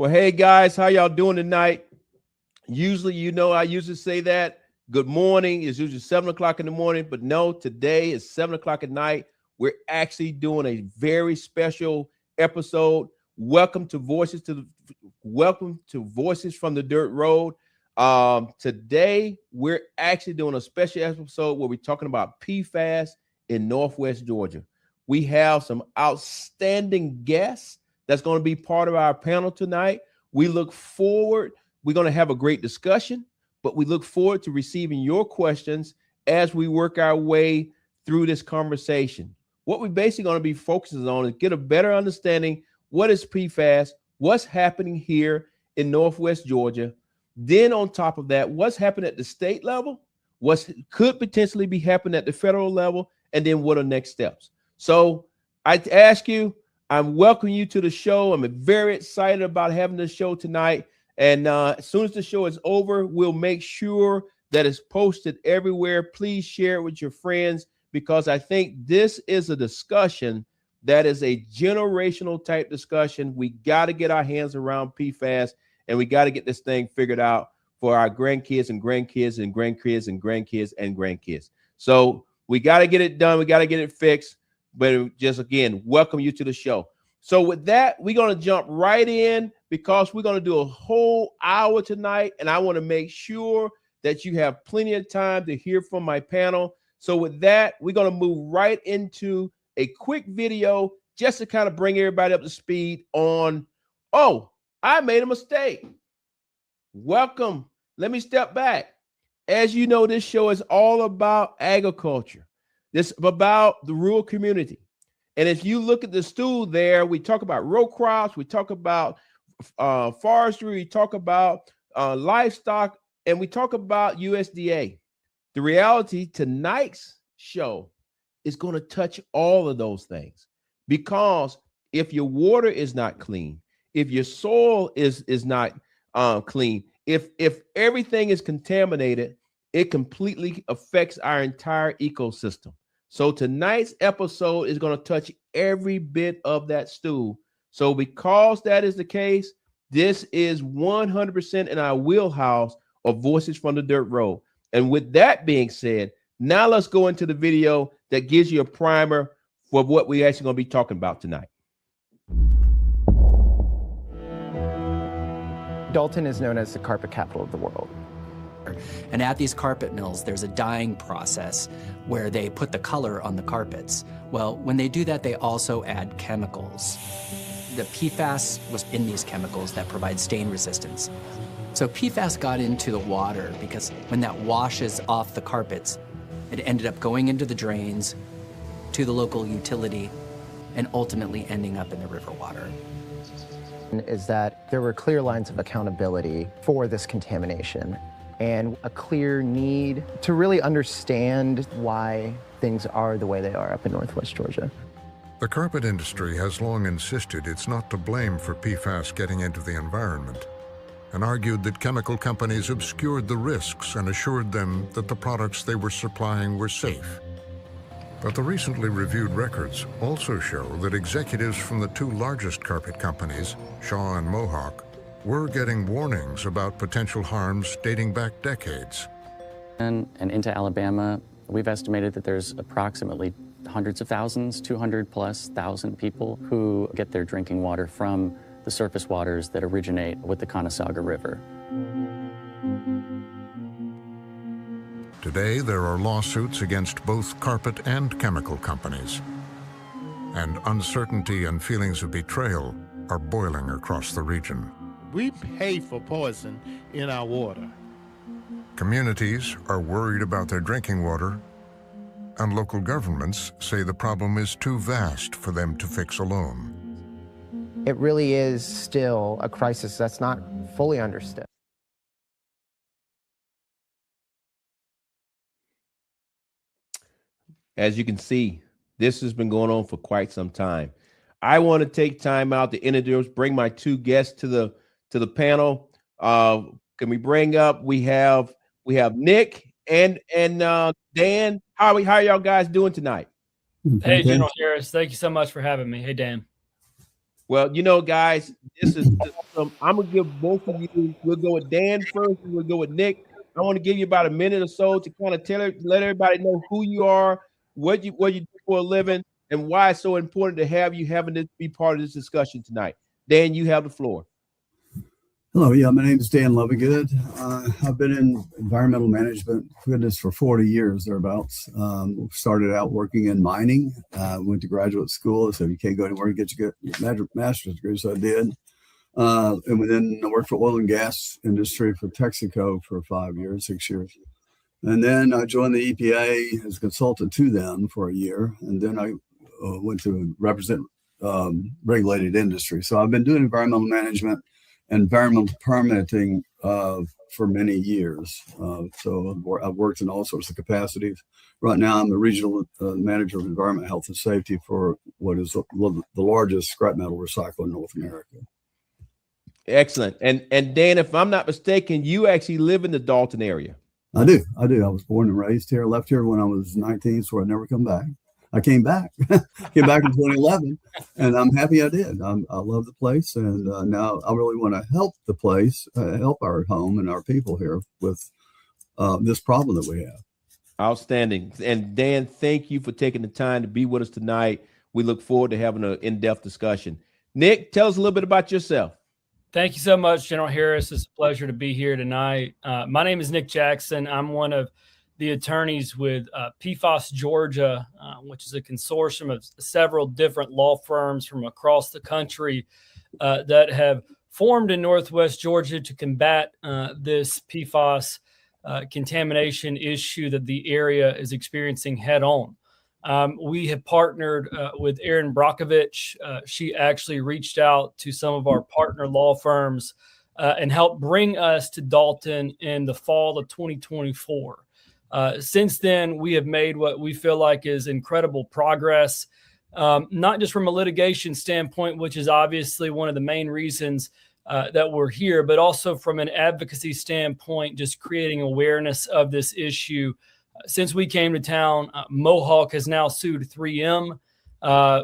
Well, hey guys, how y'all doing tonight? Usually, I usually say that good morning is usually 7 o'clock in the morning, but no, today is 7 o'clock at night. We're actually doing a very special episode. Welcome to Voices from the Dirt Road. Today we're actually doing a special episode where we're talking about PFAS in Northwest Georgia. We have some outstanding guests that's going to be part of our panel tonight. We look forward. We're going to have a great discussion, but we look forward to receiving your questions as we work our way through this conversation. What we're basically going to be focusing on is get a better understanding what is PFAS, what's happening here in Northwest Georgia. Then on top of that, what's happening at the state level, what could potentially be happening at the federal level, and then what are next steps. So I ask you, I'm welcoming you to the show. I'm very excited about having the show tonight. And as soon as the show is over, we'll make sure that it's posted everywhere. Please share it with your friends, because I think this is a discussion that is a generational type discussion. We got to get our hands around PFAS, and we got to get this thing figured out for our grandkids and grandkids and grandkids and grandkids and grandkids. So we got to get it done. We got to get it fixed. But just again, welcome you to the show. So with that, we're going to jump right in, because we're going to do a whole hour tonight. And I want to make sure that you have plenty of time to hear from my panel. So with that, we're going to move right into a quick video just to kind of bring everybody up to speed on, oh, I made a mistake. Welcome. Let me step back. As you know, this show is all about agriculture. This is about the rural community. And if you look at the stool there, we talk about row crops, we talk about forestry, we talk about livestock, and we talk about USDA. The reality, tonight's show is going to touch all of those things, because if your water is not clean, if your soil is not clean, if everything is contaminated, it completely affects our entire ecosystem. So tonight's episode is going to touch every bit of that stool. So because that is the case, this is 100% in our wheelhouse of Voices from the Dirt Road. And with that being said, now let's go into the video that gives you a primer for what we're actually going to be talking about tonight. Dalton is known as the carpet capital of the world. And at these carpet mills, there's a dyeing process where they put the color on the carpets. Well, when they do that, they also add chemicals. The PFAS was in these chemicals that provide stain resistance. So PFAS got into the water because when that washes off the carpets, it ended up going into the drains, to the local utility, and ultimately ending up in the river water. Is that there were clear lines of accountability for this contamination, and a clear need to really understand why things are the way they are up in Northwest Georgia. The carpet industry has long insisted it's not to blame for PFAS getting into the environment, and argued that chemical companies obscured the risks and assured them that the products they were supplying were safe. But the recently reviewed records also show that executives from the two largest carpet companies, Shaw and Mohawk, were getting warnings about potential harms dating back decades. And into Alabama, we've estimated that there's approximately hundreds of thousands, 200,000+ people who get their drinking water from the surface waters that originate with the Conasauga River. Today, there are lawsuits against both carpet and chemical companies. And uncertainty and feelings of betrayal are boiling across the region. We pay for poison in our water. Communities are worried about their drinking water, and local governments say the problem is too vast for them to fix alone. It really is still a crisis that's not fully understood. As you can see, this has been going on for quite some time. I want to take time out to introduce, bring my two guests to the panel. Can we bring up? We have Nick and Dan. How are y'all guys doing tonight? Hey, General Harris, thank you so much for having me. Hey, Dan. Well, guys, this is awesome. I'm gonna give both of you. We'll go with Dan first, and we'll go with Nick. I want to give you about a minute or so to kind of let everybody know who you are, what you do for a living, and why it's so important to have you having this be part of this discussion tonight. Dan, you have the floor. Hello, my name is Dan Lovegood. I've been in environmental management, goodness, for 40 years, thereabouts. Started out working in mining, went to graduate school, so you can't go anywhere and get your master's degree, so I did. And then I worked for oil and gas industry for Texaco for 6 years. And then I joined the EPA as a consultant to them for a year, and then I went to represent regulated industry. So I've been doing environmental management, environmental permitting for many years. So I've worked in all sorts of capacities. Right now, I'm the regional manager of environment, health, and safety for what is the largest scrap metal recycler in North America. Excellent. And Dan, if I'm not mistaken, you actually live in the Dalton area. I do. I was born and raised here. I left here when I was 19, so I never come back. I came back in 2011, and I'm happy I did. I love the place, and now I really want to help the place, help our home and our people here with this problem that we have. Outstanding. And Dan, thank you for taking the time to be with us tonight. We look forward to having an in-depth discussion. Nick, tell us a little bit about yourself. Thank you so much, General Harris. It's a pleasure to be here tonight. My name is Nick Jackson. I'm one of the attorneys with PFAS Georgia, which is a consortium of several different law firms from across the country that have formed in Northwest Georgia to combat this PFAS contamination issue that the area is experiencing head on. We have partnered with Erin Brockovich. She actually reached out to some of our partner law firms and helped bring us to Dalton in the fall of 2024. Since then, we have made what we feel like is incredible progress, not just from a litigation standpoint, which is obviously one of the main reasons that we're here, but also from an advocacy standpoint, just creating awareness of this issue. Since we came to town, Mohawk has now sued 3M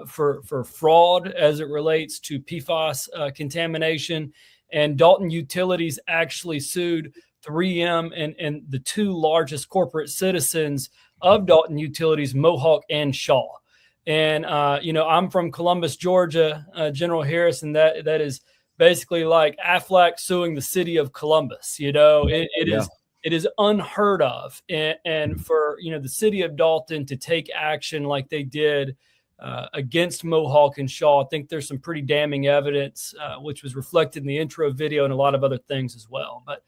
for fraud as it relates to PFAS contamination, and Dalton Utilities actually sued 3M and the two largest corporate citizens of Dalton Utilities, Mohawk and Shaw. And, I'm from Columbus, Georgia, General Harris, and that is basically like Aflac suing the city of Columbus. It is unheard of. And for, the city of Dalton to take action like they did against Mohawk and Shaw, I think there's some pretty damning evidence, which was reflected in the intro video and a lot of other things as well. But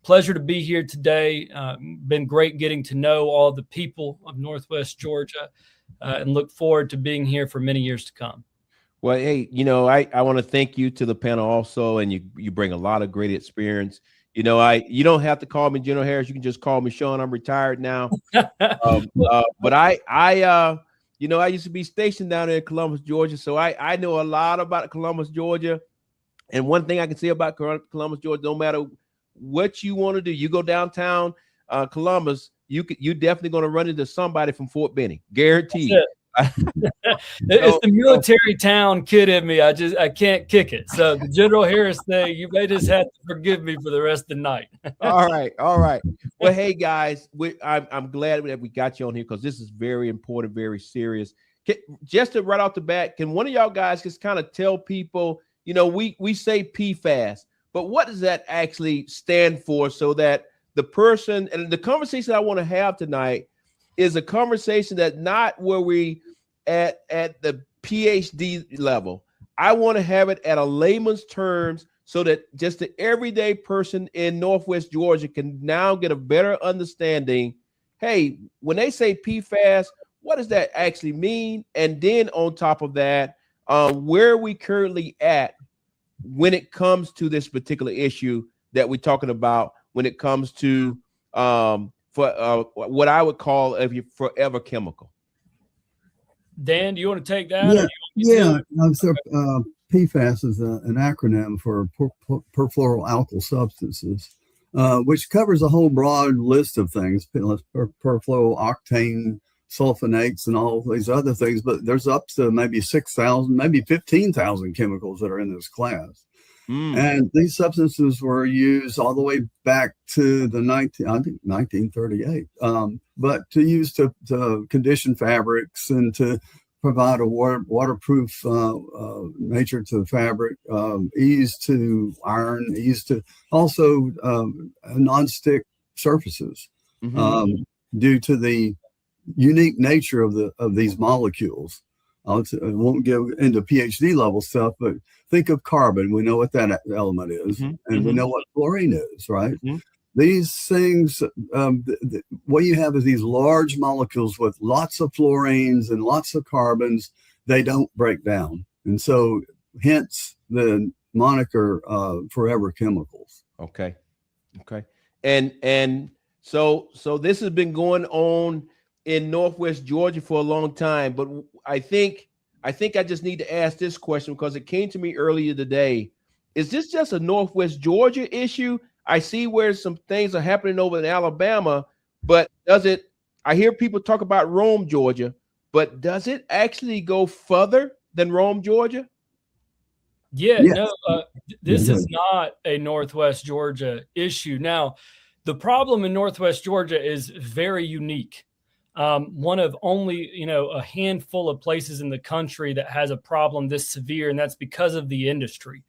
pleasure to be here today. Been great getting to know all the people of Northwest Georgia and look forward to being here for many years to come. Well, hey, I want to thank you to the panel also, and you bring a lot of great experience. You don't have to call me General Harris. You can just call me Sean. I'm retired now. But I used to be stationed down there in Columbus, Georgia. So I know a lot about Columbus, Georgia. And one thing I can say about Columbus, Georgia, no matter what you want to do, you go downtown Columbus, you definitely going to run into somebody from Fort Benning, guaranteed. It's the military town kid in me. I can't kick it. So the General Harris thing, you may just have to forgive me for the rest of the night. All right. Well, hey guys, I'm glad that we got you on here because this is very important, very serious. Just to right off the bat, can one of y'all guys just kind of tell people, we say PFAS, but what does that actually stand for, so that the person and the conversation I want to have tonight is a conversation that not where we at the PhD level. I want to have it at a layman's terms so that just the everyday person in Northwest Georgia can now get a better understanding. Hey, when they say PFAS, what does that actually mean? And then on top of that, where are we currently at when it comes to this particular issue that we're talking about when it comes to for what I would call a forever chemical. Dan, do you want to take that? Yeah. So, PFAS is an acronym for perfluoroalkyl substances, which covers a whole broad list of things, perfluorooctane sulfonates and all these other things, but there's up to maybe 6,000, maybe 15,000 chemicals that are in this class. And these substances were used all the way back to the 1938, but to use to condition fabrics and to provide a waterproof nature to the fabric, ease to iron, ease to also nonstick surfaces, due to the unique nature of these molecules. I won't go into PhD level stuff, but think of carbon. We know what that element is, and we know what fluorine is, right? These things, what you have is these large molecules with lots of fluorines and lots of carbons. They don't break down, and so hence the moniker "forever chemicals." Okay, and so this has been going on in Northwest Georgia for a long time, but I think I just need to ask this question because it came to me earlier today. Is this just a Northwest Georgia issue? I see where some things are happening over in Alabama, but I hear people talk about Rome, Georgia, but does it actually go further than Rome, Georgia? Yeah, yes. No, this is not a Northwest Georgia issue. Now, the problem in Northwest Georgia is very unique. One of only, a handful of places in the country that has a problem this severe, and that's because of the industry.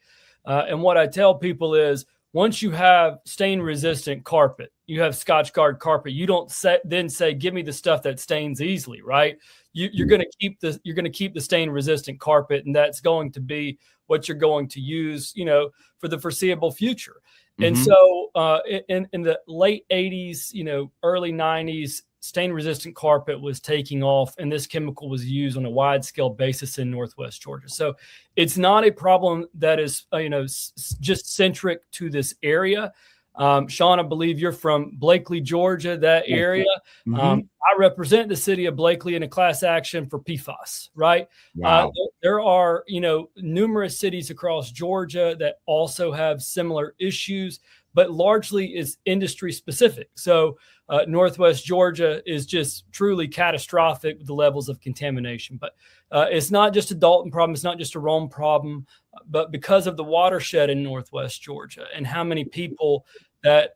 And what I tell people is, once you have stain-resistant carpet, you have Scotchgard carpet, you don't then say, "Give me the stuff that stains easily," right? You're going to keep the stain-resistant carpet, and that's going to be what you're going to use, for the foreseeable future. And so, in the late '80s, early '90s, stain-resistant carpet was taking off, and this chemical was used on a wide-scale basis in Northwest Georgia. So it's not a problem that is, just centric to this area. Sean, I believe you're from Blakely, Georgia, that area. I represent the city of Blakely in a class action for PFAS, right? Wow. There are, numerous cities across Georgia that also have similar issues, but largely is industry specific. So Northwest Georgia is just truly catastrophic with the levels of contamination. But it's not just a Dalton problem. It's not just a Rome problem. But because of the watershed in Northwest Georgia and how many people that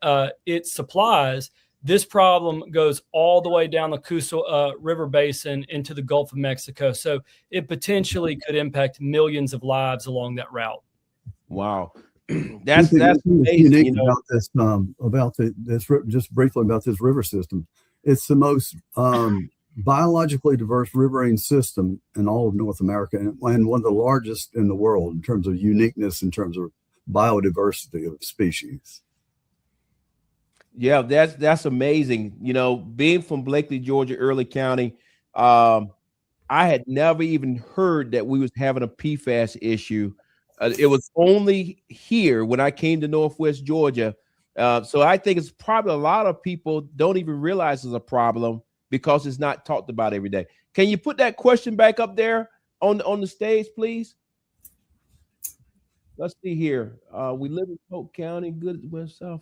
it supplies, this problem goes all the way down the Coosa River Basin into the Gulf of Mexico. So it potentially could impact millions of lives along that route. Wow. That's amazing, unique about this just briefly about this river system. It's the most biologically diverse riverine system in all of North America, and one of the largest in the world in terms of uniqueness, in terms of biodiversity of species. Yeah, that's amazing. Being from Blakely, Georgia, Early County, I had never even heard that we was having a PFAS issue. It was only here when I came to Northwest Georgia. So I think it's probably a lot of people don't even realize it's a problem because it's not talked about every day. Can you put that question back up there on the stage, please? Let's see here. We live in Polk County, good west south.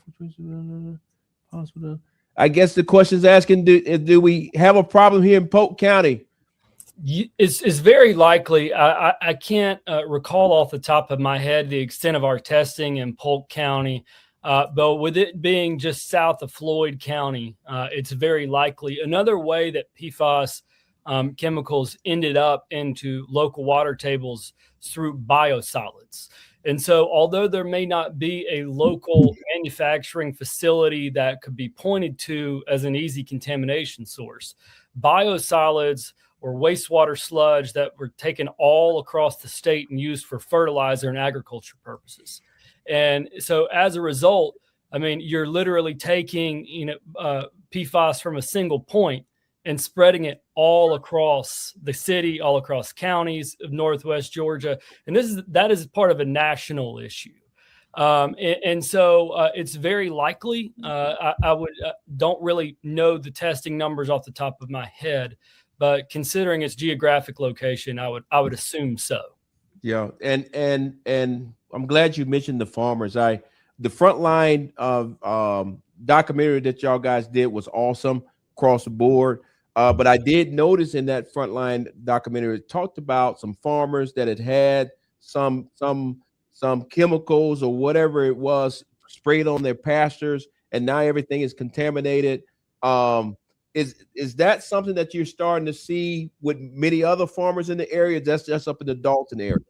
Hospital. I guess the question is asking, do we have a problem here in Polk County? It's very likely. I can't recall off the top of my head the extent of our testing in Polk County, but with it being just south of Floyd County, it's very likely. Another way that PFAS chemicals ended up into local water tables through biosolids. And so although there may not be a local manufacturing facility that could be pointed to as an easy contamination source, biosolids or wastewater sludge that were taken all across the state and used for fertilizer and agriculture purposes. And so as a result, I mean, you're literally taking, PFAS from a single point and spreading it all across the city, all across counties of Northwest Georgia. And that is part of a national issue. And so it's very likely. I don't really know the testing numbers off the top of my head, but considering its geographic location, I would assume so. Yeah, and I'm glad you mentioned the farmers. The frontline of documentary that y'all guys did was awesome across the board. But I did notice in that Frontline documentary, it talked about some farmers that had some chemicals or whatever it was sprayed on their pastures, and now everything is contaminated. Is that something that you're starting to see with many other farmers in the area? That's just up in the Dalton area.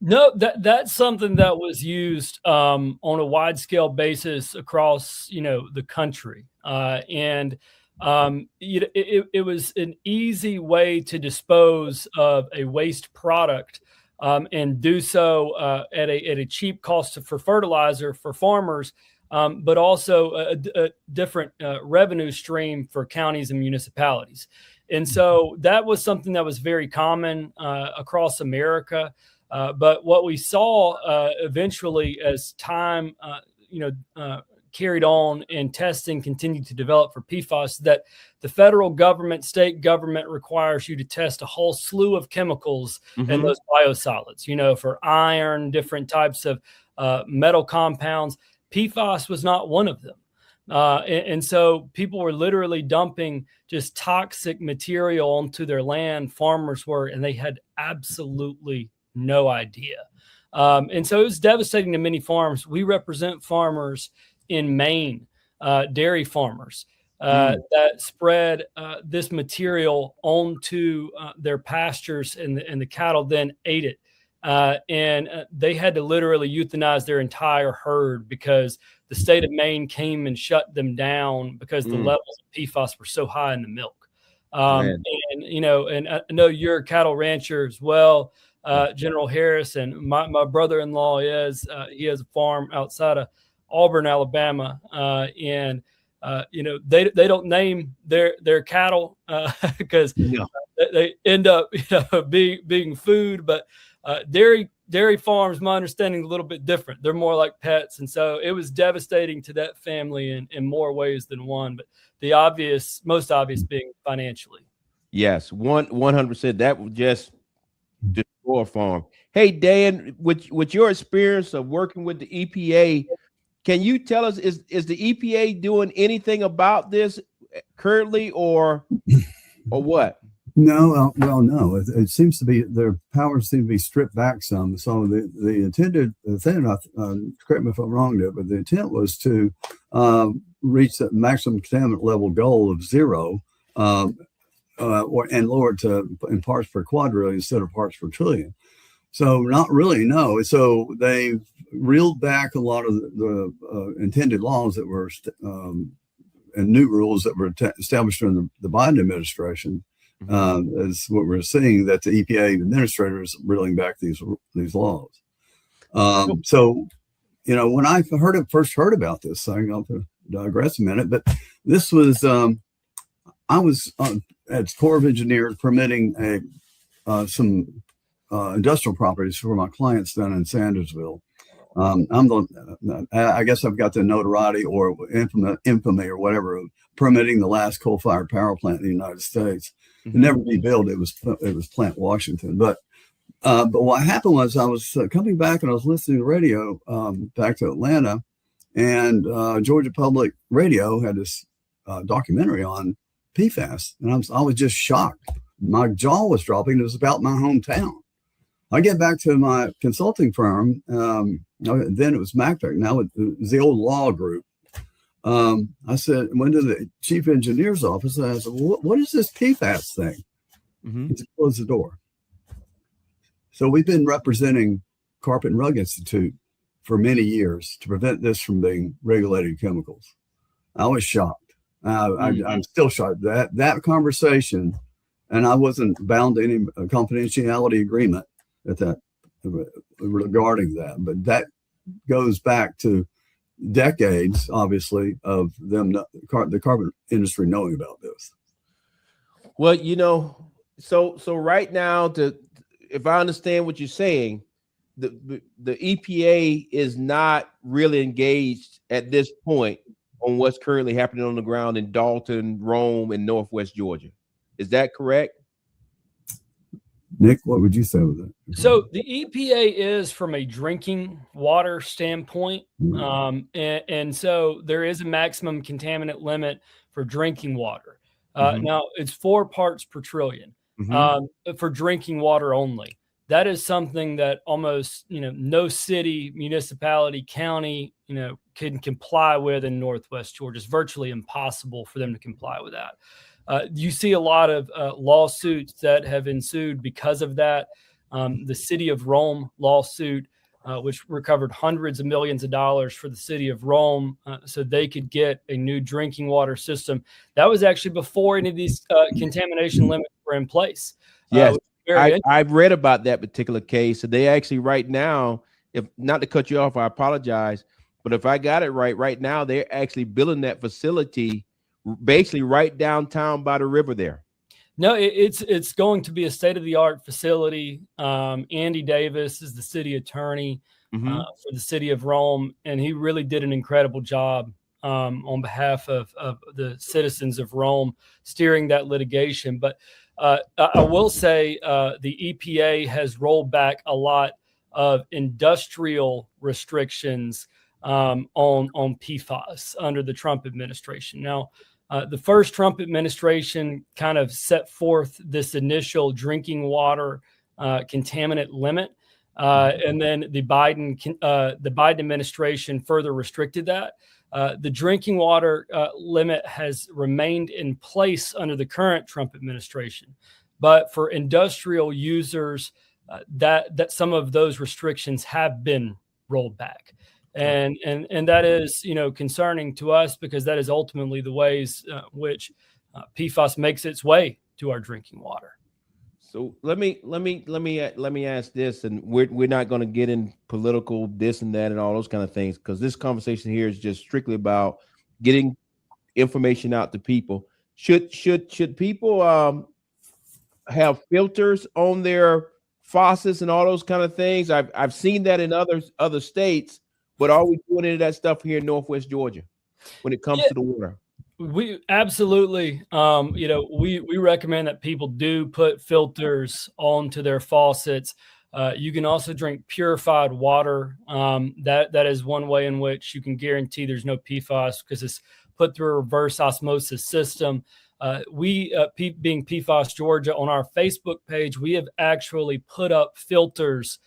No, that's something that was used on a wide scale basis across, the country, and it was an easy way to dispose of a waste product, and do so at a cheap cost for fertilizer for farmers, but also a different revenue stream for counties and municipalities. And so that was something that was very common across America. But what we saw eventually as time, carried on and testing continued to develop for PFAS, that the federal government, state government requires you to test a whole slew of chemicals in those biosolids, for iron, different types of metal compounds. PFAS was not one of them. And so people were literally dumping just toxic material onto their land, farmers were, and they had absolutely no idea. And so it was devastating to many farms. We represent farmers in Maine, dairy farmers that spread this material onto their pastures, and the cattle then ate it. And they had to literally euthanize their entire herd because the state of Maine came and shut them down because the levels of PFAS were so high in the milk. And I know you're a cattle rancher as well, General Harris, and my brother-in-law he has a farm outside of Auburn, Alabama, and they don't name their cattle because they end up being food, but dairy farms, my understanding, is a little bit different. They're more like pets, and so it was devastating to that family in more ways than one. But the most obvious being financially. Yes, 100%. That would just destroy a farm. Hey, Dan, with your experience of working with the EPA, can you tell us, is the EPA doing anything about this currently, or what? No, no. It seems to be their powers seem to be stripped back some. So the intended thing, correct me if I'm wrong there, but the intent was to reach the maximum contaminant level goal of 0, and lower it to in parts per quadrillion instead of parts per trillion. So not really, no. So they've reeled back a lot of the intended laws that were and new rules that were established during the Biden administration. Is what we're seeing, that the EPA administrator is reeling back these laws. So, when I first heard about this thing, I'll digress a minute, but this was, I was at Corps of Engineers permitting some industrial properties for my clients down in Sandersville. I guess I've got the notoriety or infamy or whatever of permitting the last coal-fired power plant in the United States. It never be built. It was Plant Washington. But what happened was I was coming back and I was listening to the radio back to Atlanta, and Georgia Public Radio had this documentary on PFAS, and I was just shocked. My jaw was dropping. It was about my hometown. I get back to my consulting firm. Then it was MacPac. Now it was the old law group. I said, went to the chief engineer's office, and I said, well, what is this PFAS thing? He said, close the door. So we've been representing Carpet and Rug Institute for many years to prevent this from being regulated chemicals. I was shocked. I'm still shocked. That conversation, and I wasn't bound to any confidentiality agreement at that regarding that, but that goes back to decades, obviously, of them, the carpet industry, knowing about this. Well, so right now, if I understand what you're saying, the EPA is not really engaged at this point on what's currently happening on the ground in Dalton, Rome, and Northwest Georgia. Is that correct? Nick, what would you say with that? So the EPA is from a drinking water standpoint. And so there is a maximum contaminant limit for drinking water. Now it's 4 parts per trillion for drinking water only. That is something that almost, no city, municipality, county, can comply with in Northwest Georgia. It's virtually impossible for them to comply with that. You see a lot of lawsuits that have ensued because of that. The City of Rome lawsuit, which recovered hundreds of millions of dollars for the City of Rome so they could get a new drinking water system. That was actually before any of these contamination limits were in place. Yes, I've read about that particular case. So they actually right now, if not to cut you off, I apologize, but if I got it right now, they're actually building that facility basically right downtown by the river there. No, it's going to be a state-of-the-art facility. Andy Davis is the city attorney for the City of Rome, and he really did an incredible job on behalf of the citizens of Rome steering that litigation. But I will say the EPA has rolled back a lot of industrial restrictions on PFAS under the Trump administration. Now, the first Trump administration kind of set forth this initial drinking water contaminant limit, and then the Biden administration further restricted that. The drinking water limit has remained in place under the current Trump administration, but for industrial users, that some of those restrictions have been rolled back. And that is, concerning to us because that is ultimately the ways which PFAS makes its way to our drinking water. So let me ask this, and we're not going to get in political this and that and all those kind of things because this conversation here is just strictly about getting information out to people. Should people have filters on their faucets and all those kind of things? I've seen that in other states. But are we doing any of that stuff here in Northwest Georgia when it comes to the water? We absolutely, we recommend that people do put filters onto their faucets. You can also drink purified water. That is one way in which you can guarantee there's no PFAS because it's put through a reverse osmosis system. Being PFAS Georgia, on our Facebook page, we have actually put up filters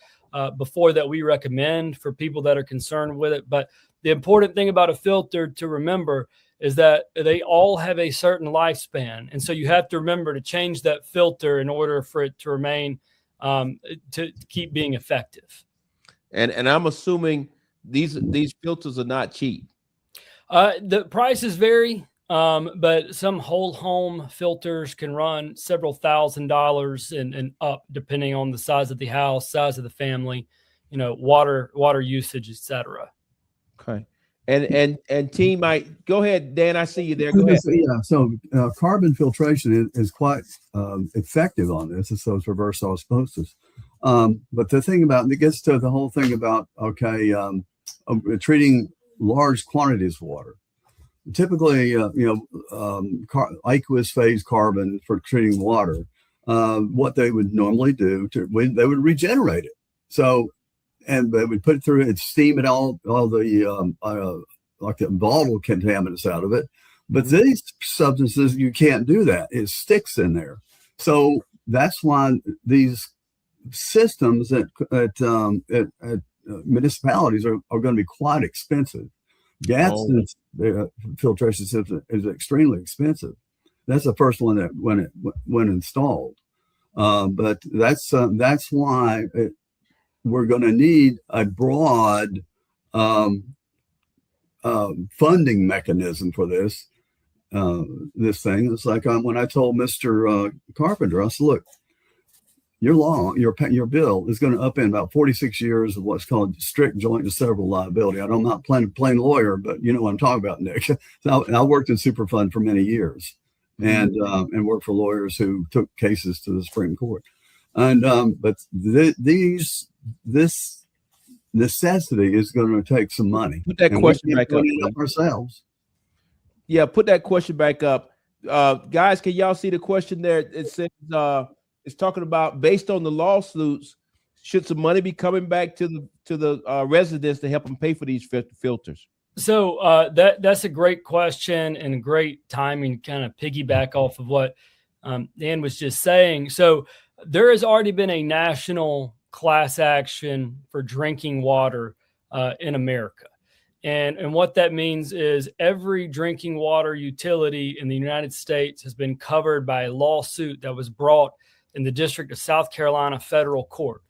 before that we recommend for people that are concerned with it. But the important thing about a filter to remember is that they all have a certain lifespan. And so you have to remember to change that filter in order for it to remain, to keep being effective. And I'm assuming these filters are not cheap. The prices vary. But some whole home filters can run several $1,000s and up, depending on the size of the house, size of the family, water usage, etc. Okay. And team, might go ahead, Dan. I see you there. Go ahead. Yeah. So carbon filtration is quite effective on this. So it's reverse osmosis. But the thing about it gets to the whole thing about treating large quantities of water. Typically, aqueous phase carbon for treating water, what they would normally do, they would regenerate it. So, and they would put it through and steam it all the like the volatile contaminants out of it. But these substances, you can't do that. It sticks in there. So that's why these systems at municipalities are going to be quite expensive. Gas filtration system is extremely expensive. That's the first one that when installed. But that's why we're going to need a broad funding mechanism for this thing. It's like when I told Mr. Carpenter, I said, look, your bill is going to upend about 46 years of what's called strict joint and several liability. I'm not plain lawyer, but you know what I'm talking about, Nick. So I worked in Superfund for many years, and worked for lawyers who took cases to the Supreme Court. And but this necessity is going to take some money. Put that question back up ourselves. Yeah, put that question back up, guys. Can y'all see the question there? It says. It's talking about based on the lawsuits, should some money be coming back to the residents to help them pay for these filters? That's a great question and great timing, kind of piggyback off of what Dan was just saying. So there has already been a national class action for drinking water in America. And what that means is every drinking water utility in the United States has been covered by a lawsuit that was brought in the District of South Carolina Federal Court.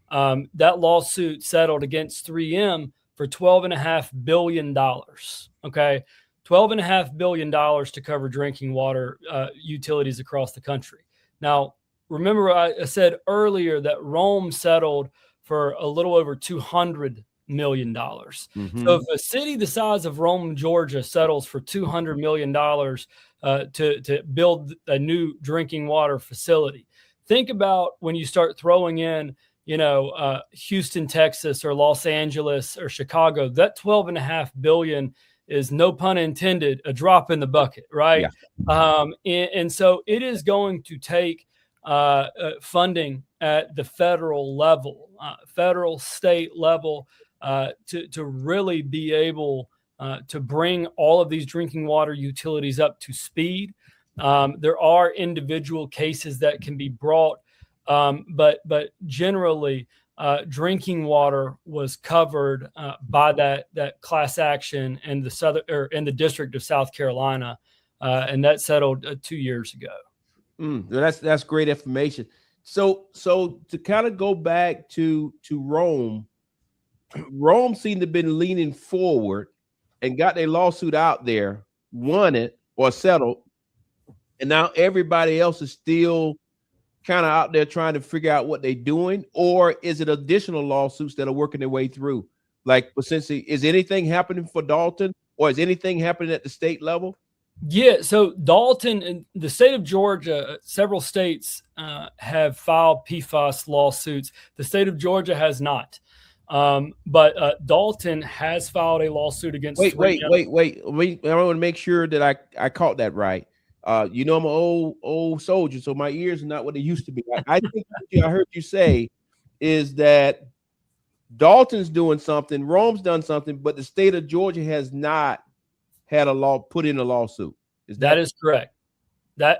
That lawsuit settled against 3M for $12.5 billion. Okay. $12.5 billion to cover drinking water utilities across the country. Now, remember, I said earlier that Rome settled for a little over $200 million. Mm-hmm. So if a city the size of Rome, Georgia settles for $200 million to build a new drinking water facility, think about when you start throwing in, Houston, Texas, or Los Angeles or Chicago. That $12.5 billion is, no pun intended, a drop in the bucket, right? Yeah. And so it is going to take funding at the federal level, federal, state level, to really be able to bring all of these drinking water utilities up to speed. There are individual cases that can be brought, but generally, drinking water was covered by that class action in the District of South Carolina, and that settled 2 years ago. That's great information. So to kind of go back to Rome seemed to have been leaning forward and got their lawsuit out there, won it or settled, and now everybody else is still kind of out there trying to figure out what they're doing, or is it additional lawsuits that are working their way through? Like, essentially, is anything happening for Dalton, or is anything happening at the state level? Yeah, so Dalton and the state of Georgia, several states have filed PFAS lawsuits. The state of Georgia has not. But Dalton has filed a lawsuit against. Wait. I want to make sure that I caught that right. I'm an old soldier, so my ears are not what they used to be. I think what I heard you say is that Dalton's doing something, Rome's done something, but the state of Georgia has not had a law put in a lawsuit. That is correct. That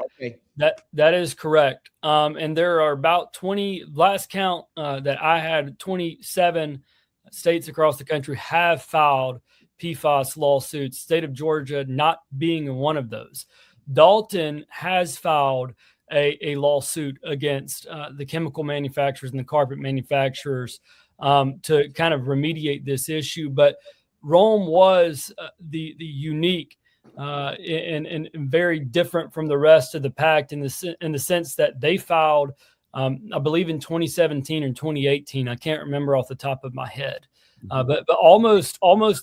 is correct. And there are about 20, last count that I had, 27 states across the country have filed PFAS lawsuits, state of Georgia not being one of those. Dalton has filed a lawsuit against the chemical manufacturers and the carpet manufacturers to kind of remediate this issue. But Rome was the unique and very different from the rest of the pack in the sense that they filed, I believe, in 2017 or 2018. I can't remember off the top of my head, but almost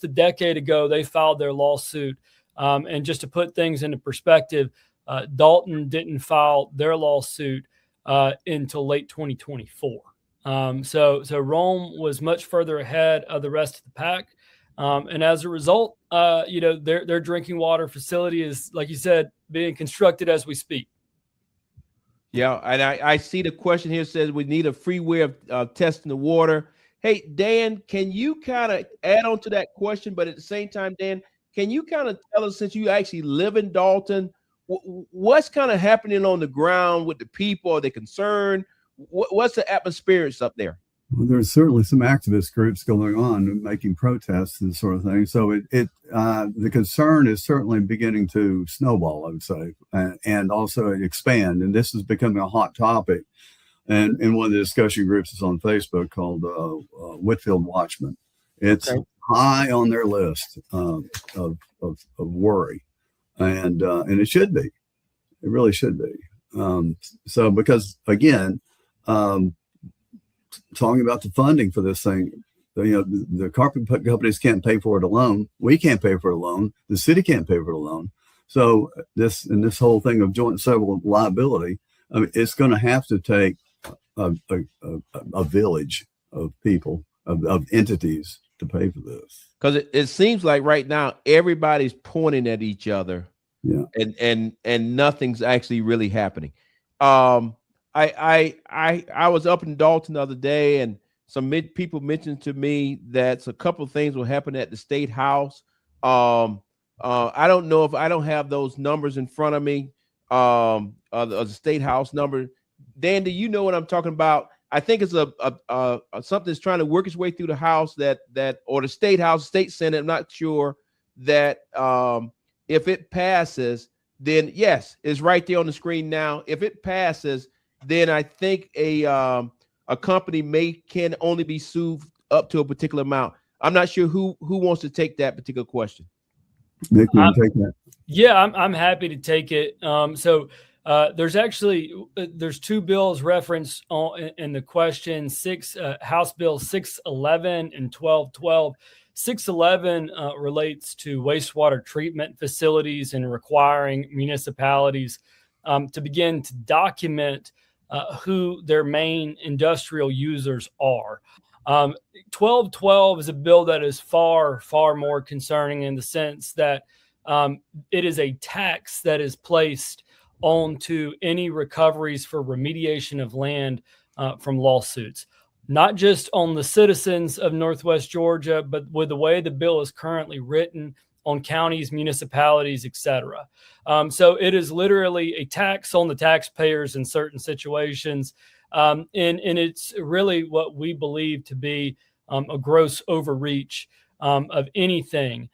a decade ago they filed their lawsuit. And just to put things into perspective, Dalton didn't file their lawsuit until late 2024. So Rome was much further ahead of the rest of the pack. And as a result, their drinking water facility is, like you said, being constructed as we speak. Yeah, and I see the question here says we need a free way of testing the water. Hey, Dan, can you kind of add on to that question? But at the same time, Dan, can you kind of tell us, since you actually live in Dalton, what's kind of happening on the ground with the people? Are they concerned? What's the atmosphere up there? Well, there's certainly some activist groups going on making protests and sort of thing. So the concern is certainly beginning to snowball, I would say, and also expand. And this is becoming a hot topic. And in one of the discussion groups is on Facebook called Whitfield Watchmen. It's high on their list of worry, and it should be. It really should be. So because again. Talking about the funding for this thing, the carpet companies can't pay for it alone. We can't pay for it alone. The city can't pay for it alone. So this whole thing of joint and several liability, I mean, it's going to have to take a village of people, of entities to pay for this. Because it seems like right now everybody's pointing at each other, and nothing's actually really happening. I was up in Dalton the other day, and some people mentioned to me that a couple of things will happen at the State House. I don't know if I don't have those numbers in front of me. The state house number. Dan, do you know what I'm talking about? I think it's a something that's trying to work its way through the House that or the state house, state senate. I'm not sure that if it passes, then yes, it's right there on the screen now. If it passes, then I think a company can only be sued up to a particular amount. I'm not sure who wants to take that particular question. Nick, you want to take that? Yeah, I'm happy to take it. There's actually there's two bills referenced in the question: House Bill 611 and 1212. 611 relates to wastewater treatment facilities and requiring municipalities to begin to document who their main industrial users are. 1212 is a bill that is far, far more concerning in the sense that it is a tax that is placed onto any recoveries for remediation of land from lawsuits, not just on the citizens of Northwest Georgia, but with the way the bill is currently written, on counties, municipalities, etc. So it is literally a tax on the taxpayers in certain situations. And it's really what we believe to be a gross overreach of anything,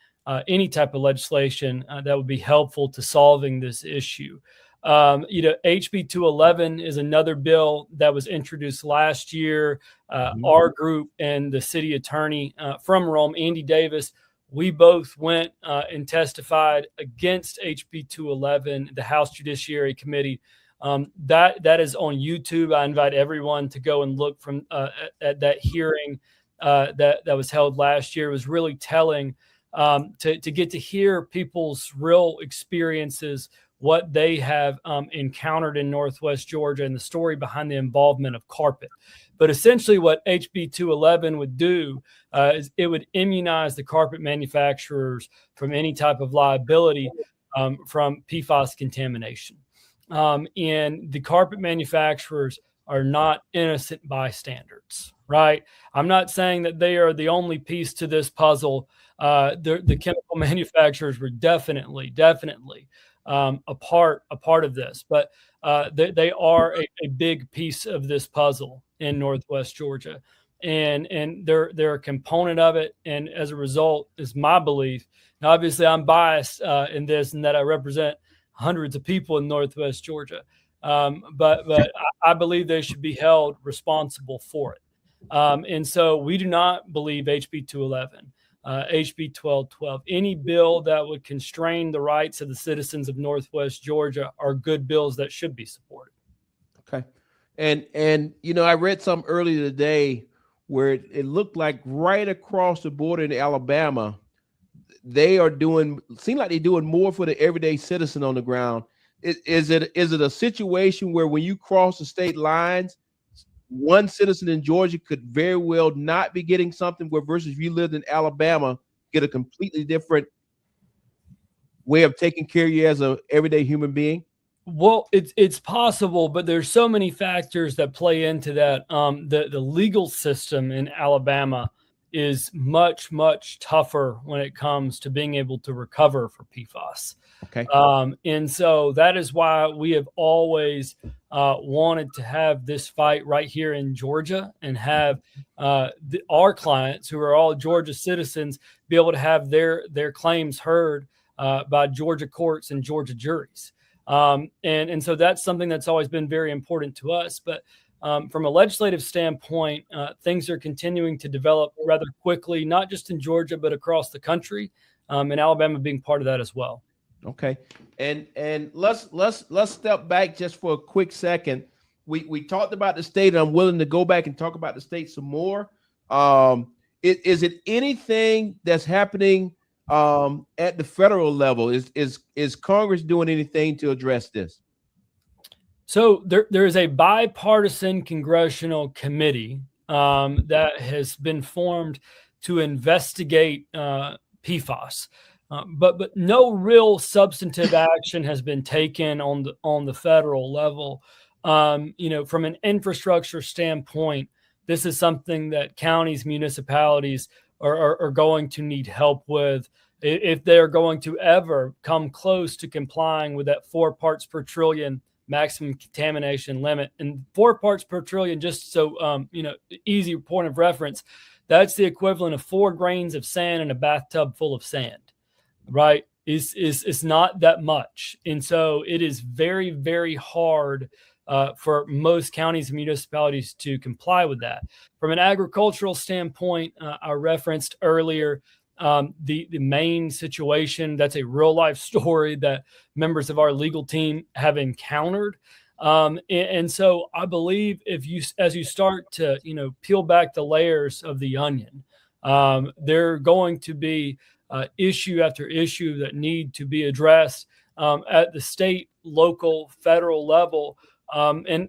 any type of legislation that would be helpful to solving this issue. HB 211 is another bill that was introduced last year. Our group and the city attorney from Rome, Andy Davis, we both went and testified against HB 211, the House Judiciary Committee. That is on YouTube. I invite everyone to go and look from at that hearing that was held last year. It was really telling to get to hear people's real experiences, what they have encountered in Northwest Georgia, and the story behind the involvement of carpet. But essentially what HB 211 would do is it would immunize the carpet manufacturers from any type of liability from PFAS contamination. And the carpet manufacturers are not innocent bystanders, right? I'm not saying that they are the only piece to this puzzle. The chemical manufacturers were definitely a part of this, but they are a big piece of this puzzle in Northwest Georgia, and they're a component of it. And as a result, is my belief. Now, obviously, I'm biased in this, and that I represent hundreds of people in Northwest Georgia, but I believe they should be held responsible for it. And so we do not believe HB 211. HB 1212, any bill that would constrain the rights of the citizens of Northwest Georgia are good bills that should be supported. Okay. And I read some earlier today where it looked like right across the border in Alabama, seem like they're doing more for the everyday citizen on the ground. Is it a situation where when you cross the state lines, one citizen in Georgia could very well not be getting something where versus if you lived in Alabama, get a completely different way of taking care of you as a everyday human being? Well, it's possible, but there's so many factors that play into that. The legal system in Alabama is much, much tougher when it comes to being able to recover for PFAS. Okay. And so that is why we have always wanted to have this fight right here in Georgia and have our clients, who are all Georgia citizens, be able to have their claims heard by Georgia courts and Georgia juries. And so that's something that's always been very important to us. But from a legislative standpoint, things are continuing to develop rather quickly, not just in Georgia, but across the country, and Alabama being part of that as well. Okay. And let's step back just for a quick second. We talked about the state, and I'm willing to go back and talk about the state some more. Is it anything that's happening at the federal level? Is Congress doing anything to address this? So there is a bipartisan congressional committee that has been formed to investigate PFAS. But no real substantive action has been taken on the federal level. From an infrastructure standpoint, this is something that counties, municipalities are going to need help with. if they're going to ever come close to complying with that 4 parts per trillion maximum contamination limit. And 4 parts per trillion, just so easy point of reference, that's the equivalent of 4 grains of sand in a bathtub full of sand, right? It's not that much. And so it is very, very hard for most counties and municipalities to comply with that. From an agricultural standpoint, I referenced earlier the Maine situation. That's a real life story that members of our legal team have encountered. And so I believe as you start to, peel back the layers of the onion, there are going to be issue after issue that need to be addressed at the state, local, federal level, and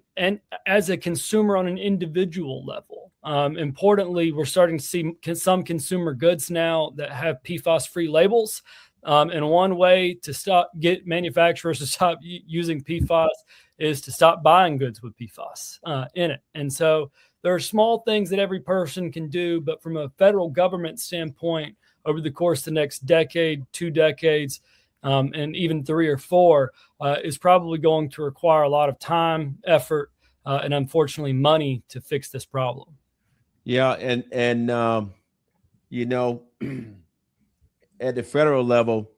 as a consumer on an individual level. Importantly, we're starting to see some consumer goods now that have PFAS-free labels. And one way to get manufacturers to stop using PFAS is to stop buying goods with PFAS in it. And so there are small things that every person can do, but from a federal government standpoint, over the course of the next decade, 2 decades, and even 3 or 4, is probably going to require a lot of time, effort, and unfortunately money to fix this problem. Yeah, and at the federal level,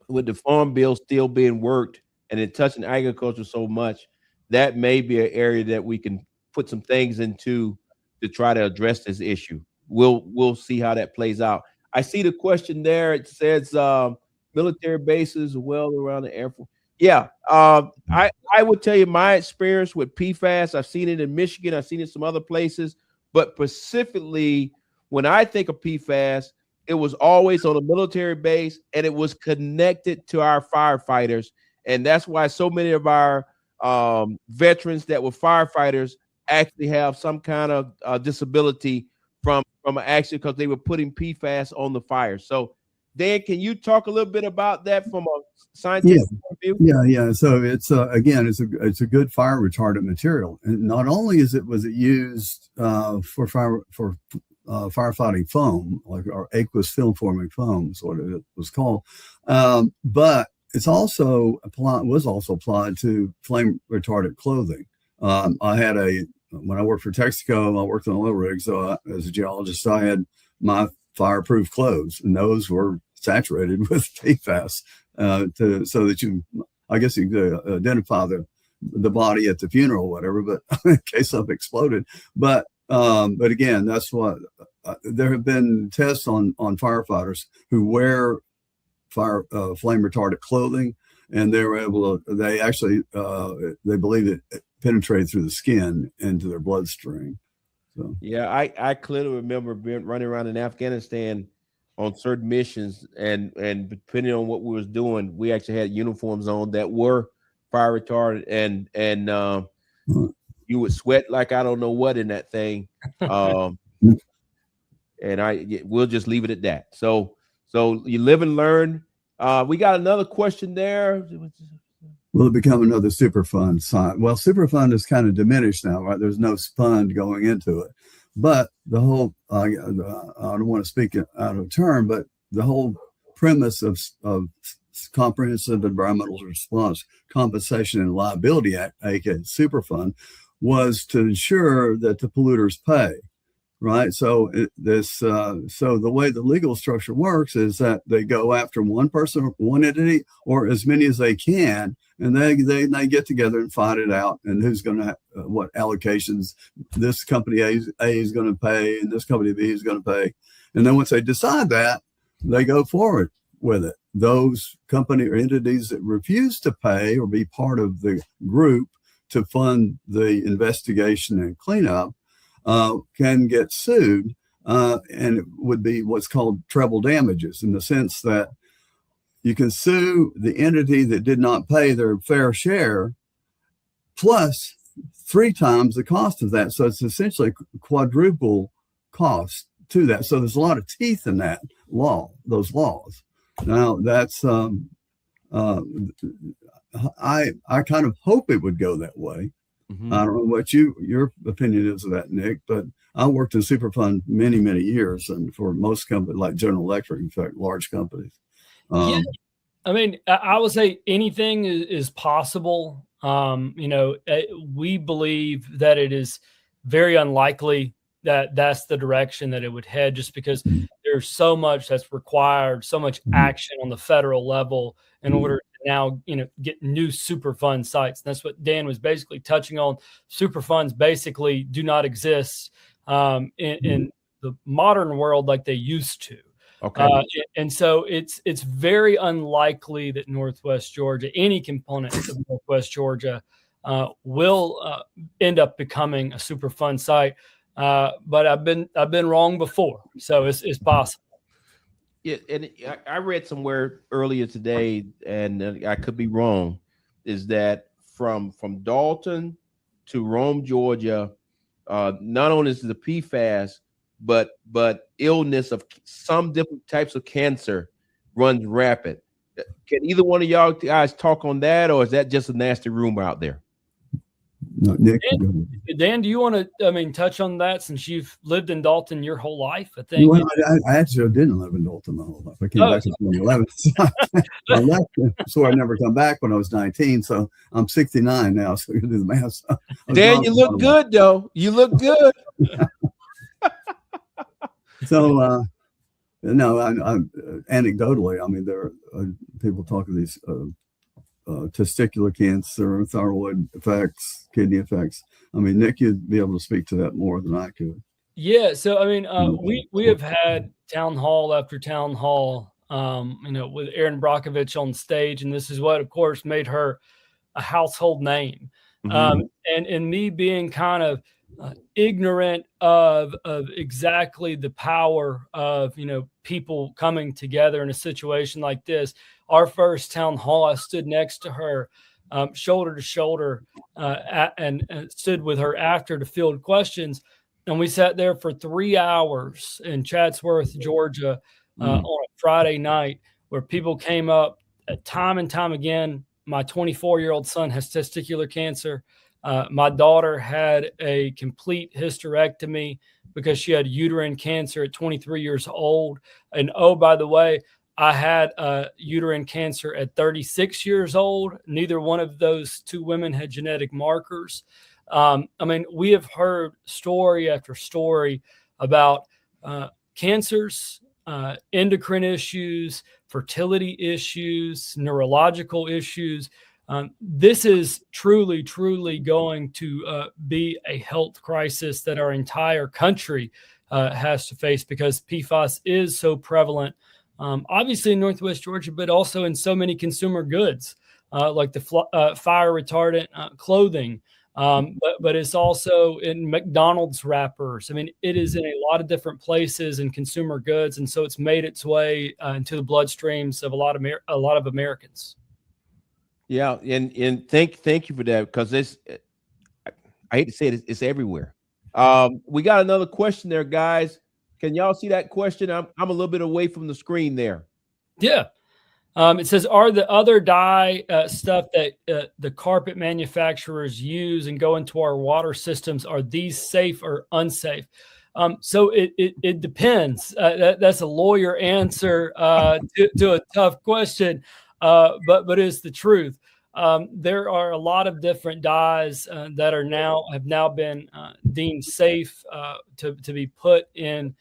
with the farm bill still being worked and it touching agriculture so much, that may be an area that we can put some things into to try to address this issue. We'll see how that plays out. I see the question there. It says military bases well around the Air Force. Yeah, I would tell you my experience with PFAS. I've seen it in Michigan. I've seen it some other places. But specifically, when I think of PFAS, it was always on a military base, and it was connected to our firefighters. And that's why so many of our veterans that were firefighters actually have some kind of disability from actually because they were putting PFAS on the fire. So, Dan, can you talk a little bit about that from a scientific point of view? Yeah. So it's again, it's a good fire retardant material, and not only was it used for firefighting foam, like our aqueous film forming foam is what it was called, but it's also was also applied to flame retardant clothing. When I worked for Texaco, I worked on oil rigs. So as a geologist, I had my fireproof clothes, and those were saturated with PFAS so that you could identify the body at the funeral or whatever, but in case something exploded. But again, that's what there have been tests on firefighters who wear flame retardant clothing, and they were able to, they believe it penetrated through the skin into their bloodstream. So. Yeah, I clearly remember running around in Afghanistan on certain missions, and depending on what we was doing, we actually had uniforms on that were fire retardant, and you would sweat like I don't know what in that thing, and we'll just leave it at that. So you live and learn. We got another question there. Will it become another Superfund sign? Well, Superfund is kind of diminished now, right? There's no fund going into it. But the whole, I don't want to speak out of turn, but the whole premise of Comprehensive Environmental Response Compensation and Liability Act, aka Superfund, was to ensure that the polluters pay. Right. So so the way the legal structure works is that they go after one person, one entity, or as many as they can, and they get together and fight it out. And who's going to what allocations this company A is going to pay, and this company B is going to pay. And then once they decide that, they go forward with it. Those company or entities that refuse to pay or be part of the group to fund the investigation and cleanup can get sued, and it would be what's called treble damages, in the sense that you can sue the entity that did not pay their fair share plus 3 times the cost of that. So it's essentially quadruple cost to that. So there's a lot of teeth in that those laws. Now that's I kind of hope it would go that way. Mm-hmm. I don't know what your opinion is of that, Nick, but I worked in Superfund many, many years, and for most companies like General Electric, in fact, large companies. Yeah, I mean, I would say anything is possible. We believe that it is very unlikely that that's the direction that it would head, just because there's so much that's required, so much action on the federal level in order to now, get new Superfund sites. And that's what Dan was basically touching on. Superfunds basically do not exist in the modern world like they used to. Okay. And so it's very unlikely that Northwest Georgia, any component of Northwest Georgia, will end up becoming a Superfund site. But I've been wrong before, so it's possible. Yeah, and I read somewhere earlier today, and I could be wrong, is that from Dalton to Rome, Georgia, not only is the PFAS, but illness of some different types of cancer runs rapid. Can either one of y'all guys talk on that, or is that just a nasty rumor out there? No, Nick, Dan, do you want to, touch on that, since you've lived in Dalton your whole life? I think. Well, I actually didn't live in Dalton my whole life. I came back in 2011. I left, so I never come back when I was 19. So I'm 69 now. So you do the math. So Dan, you look good though. You look good. So, no, I'm anecdotally, I mean, there are people talk of these testicular cancer, thyroid effects, kidney effects. I mean, Nick, you'd be able to speak to that more than I could. Yeah. So, I mean, we have had town hall after town hall, with Erin Brockovich on stage, and this is what, of course, made her a household name. And me being kind of ignorant of exactly the power of, people coming together in a situation like this. Our first town hall, I stood next to her, shoulder to shoulder, and stood with her after to field questions. And we sat there for 3 hours in Chatsworth, Georgia, on a Friday night, where people came up time and time again. My 24-year-old son has testicular cancer. My daughter had a complete hysterectomy because she had uterine cancer at 23 years old. And oh, by the way, I had uterine cancer at 36 years old. Neither one of those two women had genetic markers. We have heard story after story about cancers, endocrine issues, fertility issues, neurological issues. This is truly, truly going to be a health crisis that our entire country has to face, because PFAS is so prevalent, obviously in Northwest Georgia, but also in so many consumer goods, like the fire retardant clothing. But it's also in McDonald's wrappers. I mean, it is in a lot of different places in consumer goods, and so it's made its way into the bloodstreams of a lot of Americans. Yeah, and thank you for that, because I hate to say it, it's everywhere. We got another question there, guys. Can y'all see that question? I'm a little bit away from the screen there. Yeah. It says, are the other dye stuff that the carpet manufacturers use and go into our water systems, are these safe or unsafe? So it depends. That's a lawyer answer to a tough question, but it's the truth. There are a lot of different dyes that have now been deemed safe to be put in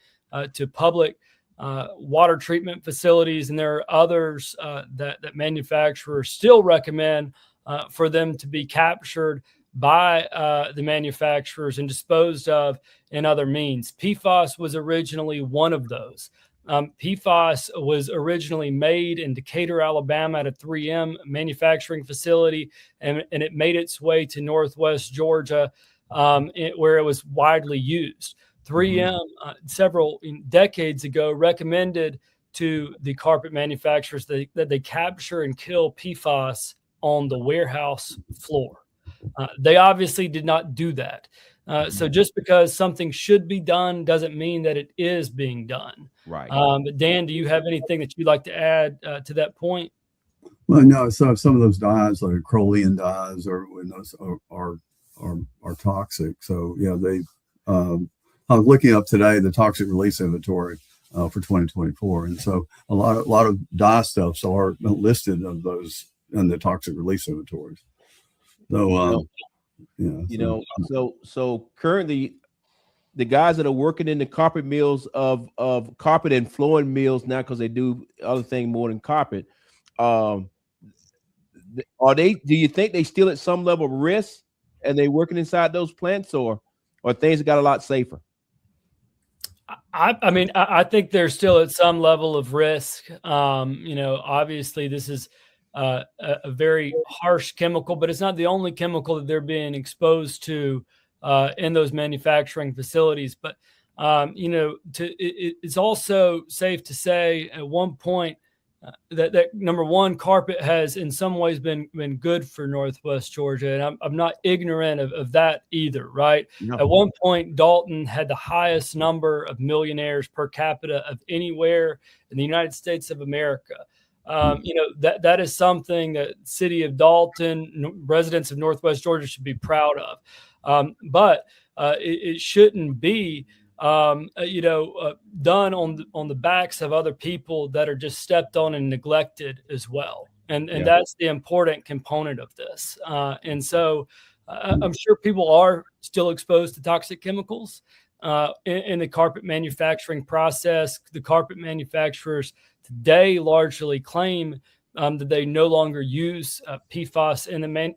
to public water treatment facilities, and there are others that manufacturers still recommend for them to be captured by the manufacturers and disposed of in other means. PFAS was originally one of those. PFAS was originally made in Decatur, Alabama at a 3M manufacturing facility, and it made its way to Northwest Georgia, where it was widely used. 3M, several decades ago, recommended to the carpet manufacturers that they capture and kill PFAS on the warehouse floor. They obviously did not do that. So just because something should be done doesn't mean that it is being done. Right. But Dan, do you have anything that you'd like to add to that point? Well, no. So some of those dyes, like acrolein dyes, or when those are are toxic. So they. I was looking up today the toxic release inventory for 2024, and so a lot of dyestuffs are listed of those in the toxic release inventories. So so currently, the guys that are working in the carpet mills of carpet and flooring mills now, because they do other things more than carpet, are they? Do you think they still at some level of risk, and they working inside those plants, or things got a lot safer? I mean, I think they're still at some level of risk. Obviously, this is a very harsh chemical, but it's not the only chemical that they're being exposed to in those manufacturing facilities. But it's also safe to say at one point that number one, carpet has in some ways been good for Northwest Georgia, and I'm not ignorant of that either, right? No. At one point, Dalton had the highest number of millionaires per capita of anywhere in the United States of America. That is something that city of Dalton, residents of Northwest Georgia should be proud of. But it shouldn't be done on the backs of other people that are just stepped on and neglected as well. And that's the important component of this. And so I'm sure people are still exposed to toxic chemicals in the carpet manufacturing process. The carpet manufacturers today largely claim that they no longer use PFAS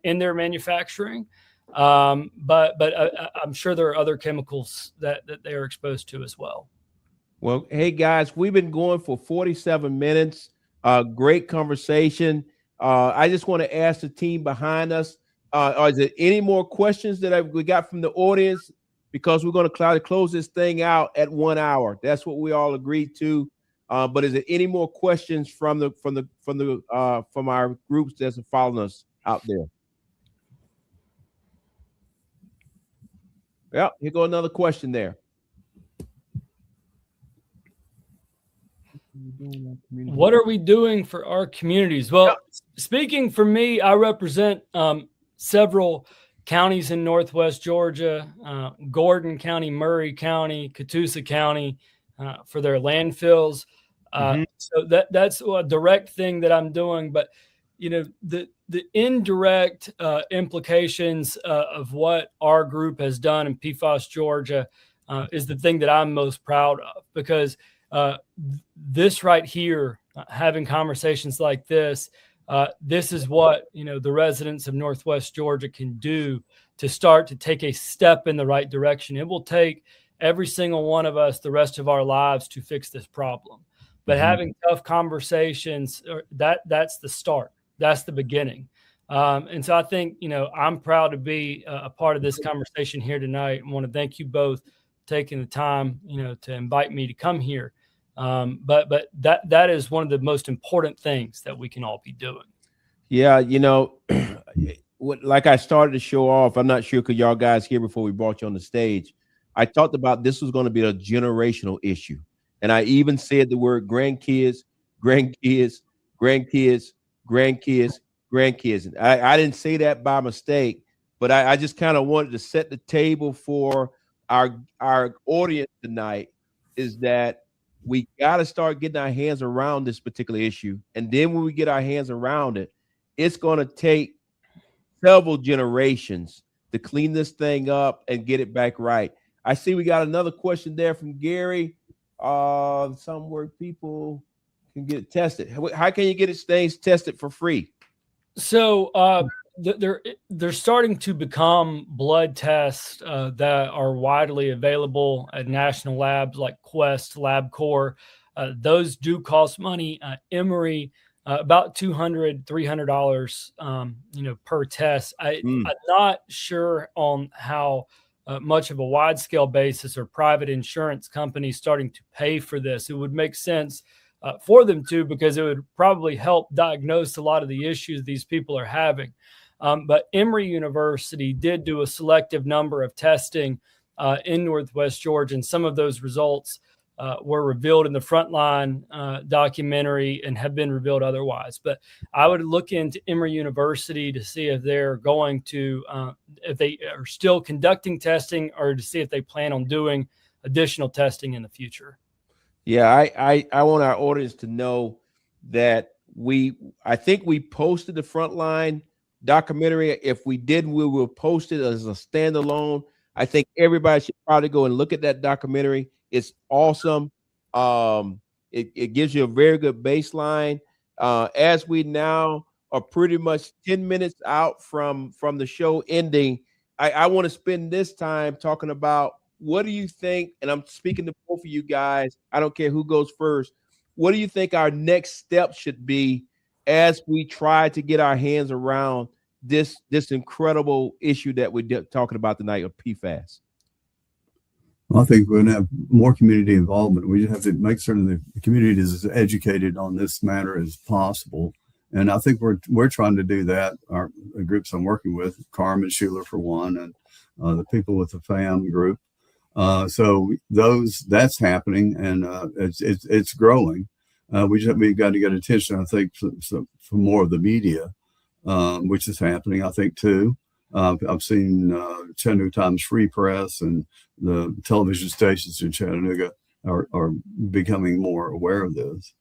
in their manufacturing. But I'm sure there are other chemicals that they are exposed to as well. Well, hey guys, we've been going for 47 minutes. Great conversation. I just want to ask the team behind us, is there any more questions that we got from the audience? Because we're going to close this thing out at 1 hour. That's what we all agreed to. But is there any more questions from our groups that's following us out there? Yeah, here go another question there. What are we doing for our communities? Well, speaking for me, I represent several counties in Northwest Georgia, Gordon County, Murray County, Catoosa County, for their landfills. So that's a direct thing that I'm doing. But the indirect implications of what our group has done in PFAS Georgia is the thing that I'm most proud of, because this right here, having conversations like this, this is what the residents of Northwest Georgia can do to start to take a step in the right direction. It will take every single one of us the rest of our lives to fix this problem. But having tough conversations, that's the start. That's the beginning. And so I think, I'm proud to be a part of this conversation here tonight. I want to thank you both for taking the time, to invite me to come here. But that is one of the most important things that we can all be doing. Yeah. Like I started to show off, I'm not sure, because y'all guys here before we brought you on the stage, I talked about this was going to be a generational issue. And I even said the word grandkids. And I didn't say that by mistake, but I just kind of wanted to set the table for our audience tonight, is that we got to start getting our hands around this particular issue. And then when we get our hands around it, it's going to take several generations to clean this thing up and get it back right. I see we got another question there from Gary. Somewhere people can get it tested. How can you get things tested for free? So they're starting to become blood tests that are widely available at national labs like Quest, LabCorp. Those do cost money. Emory, about $200, $300, per test. I'm not sure on how much of a wide scale basis or private insurance companies starting to pay for this. It would make sense for them to, because it would probably help diagnose a lot of the issues these people are having. But Emory University did do a selective number of testing in Northwest Georgia, and some of those results were revealed in the Frontline documentary and have been revealed otherwise. But I would look into Emory University to see if they're going to, if they are still conducting testing, or to see if they plan on doing additional testing in the future. Yeah, I want our audience to know that I think we posted the Frontline documentary. If we didn't, we will post it as a standalone. I think everybody should probably go and look at that documentary. It's awesome. It gives you a very good baseline. As we now are pretty much 10 minutes out from the show ending, I want to spend this time talking about, what do you think? And I'm speaking to both of you guys. I don't care who goes first. What do you think our next step should be as we try to get our hands around this incredible issue that we're talking about tonight of PFAS? I think we're going to have more community involvement. We just have to make certain the community is as educated on this matter as possible. And I think we're trying to do that. The groups I'm working with, Carmen Schuler for one, and the people with the FAM group. So that's happening, and it's growing. We've got to get attention, I think, for more of the media, which is happening, I think, too. I've seen Chattanooga Times Free Press and the television stations in Chattanooga are becoming more aware of this.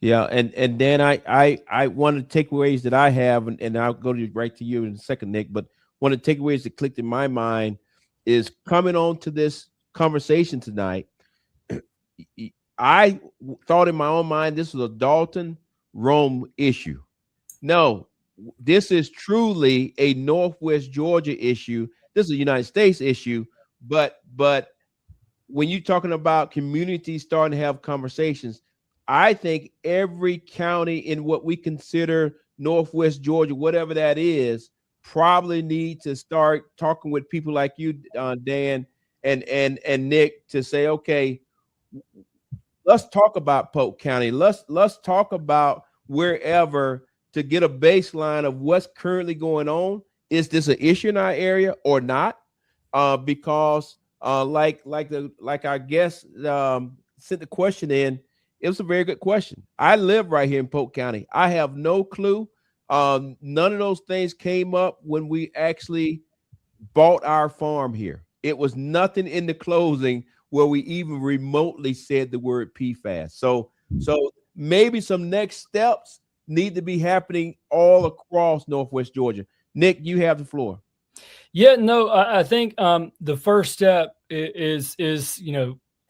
Yeah, and Dan, I one of the takeaways that I have, and I'll go right to you in a second, Nick, but one of the takeaways that clicked in my mind is coming on to this conversation tonight. I thought in my own mind this was a Dalton Rome issue. No, this is truly a Northwest Georgia issue. This is a United States issue, but when you're talking about communities starting to have conversations, I think every county in what we consider Northwest Georgia, whatever that is, probably need to start talking with people like you, Dan, and Nick, to say, okay, let's talk about Polk County. Let's talk about wherever, to get a baseline of what's currently going on. Is this an issue in our area or not? Because like our guest sent the question in, it was a very good question. I live right here in Polk County. I have no clue. None of those things came up when we actually bought our farm here. It was nothing in the closing where we even remotely said the word PFAS. So maybe some next steps need to be happening all across Northwest Georgia. Nick, you have the floor. Yeah, no, I think the first step is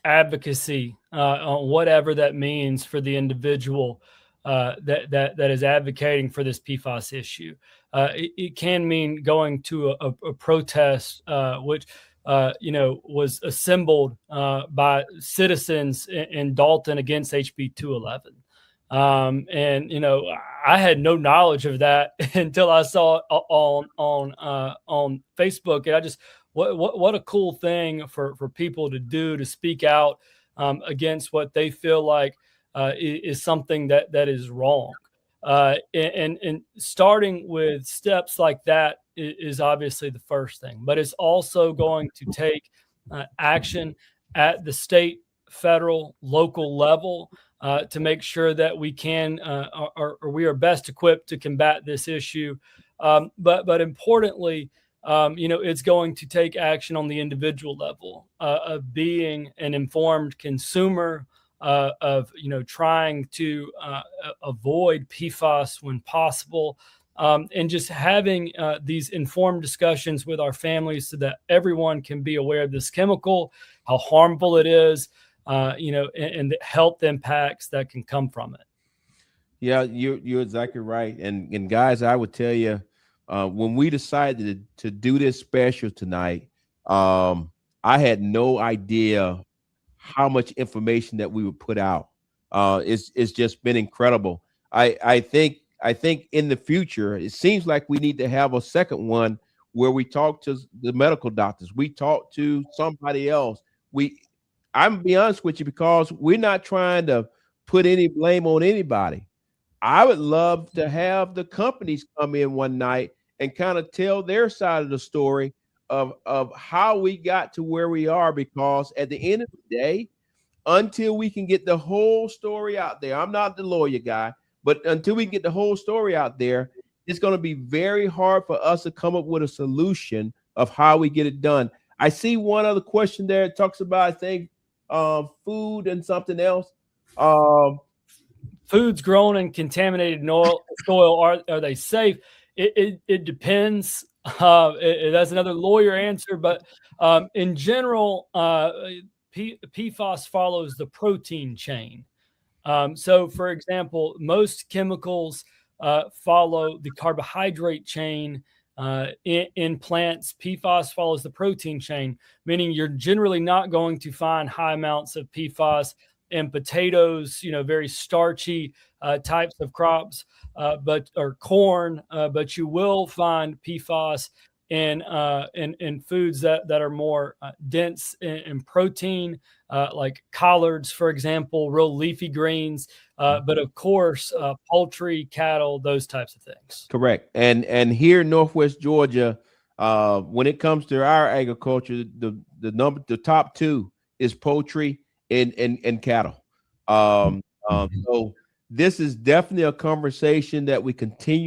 advocacy on whatever that means for the individual that is advocating for this PFAS issue. It can mean going to a protest, which was assembled by citizens in Dalton against HB 211. And I had no knowledge of that until I saw it on Facebook, and I just what a cool thing for people to do, to speak out against what they feel like is something that is wrong. And starting with steps like that is obviously the first thing, but it's also going to take action at the state, federal, local level to make sure that we can or we are best equipped to combat this issue. But importantly, it's going to take action on the individual level of being an informed consumer, of trying to avoid PFAS when possible, and just having these informed discussions with our families so that everyone can be aware of this chemical, how harmful it is, and the health impacts that can come from it. Yeah, you're exactly right. And guys, I would tell you, when we decided to do this special tonight, I had no idea how much information that we would put out. It's just been incredible. I think in the future, it seems like we need to have a second one where we talk to the medical doctors. We talk to somebody else. I'm gonna be honest with you, because we're not trying to put any blame on anybody. I would love to have the companies come in one night and kind of tell their side of the story of how we got to where we are, because at the end of the day, until we can get the whole story out there. I'm not the lawyer guy, but until we get the whole story out there, it's going to be very hard for us to come up with a solution of how we get it done. I see one other question there. It talks about, I think, food and something else. Foods grown in contaminated soil, are they safe? It depends. That's another lawyer answer, but in general, PFAS follows the protein chain. So, for example, most chemicals follow the carbohydrate chain. In plants, PFAS follows the protein chain, meaning you're generally not going to find high amounts of PFAS in potatoes, very starchy types of crops, or corn, but you will find PFAS in foods that are more dense in protein, like collards, for example, real leafy greens, but of course, poultry, cattle, those types of things. Correct. And here in Northwest Georgia, when it comes to our agriculture, the top two is poultry and cattle. So this is definitely a conversation that we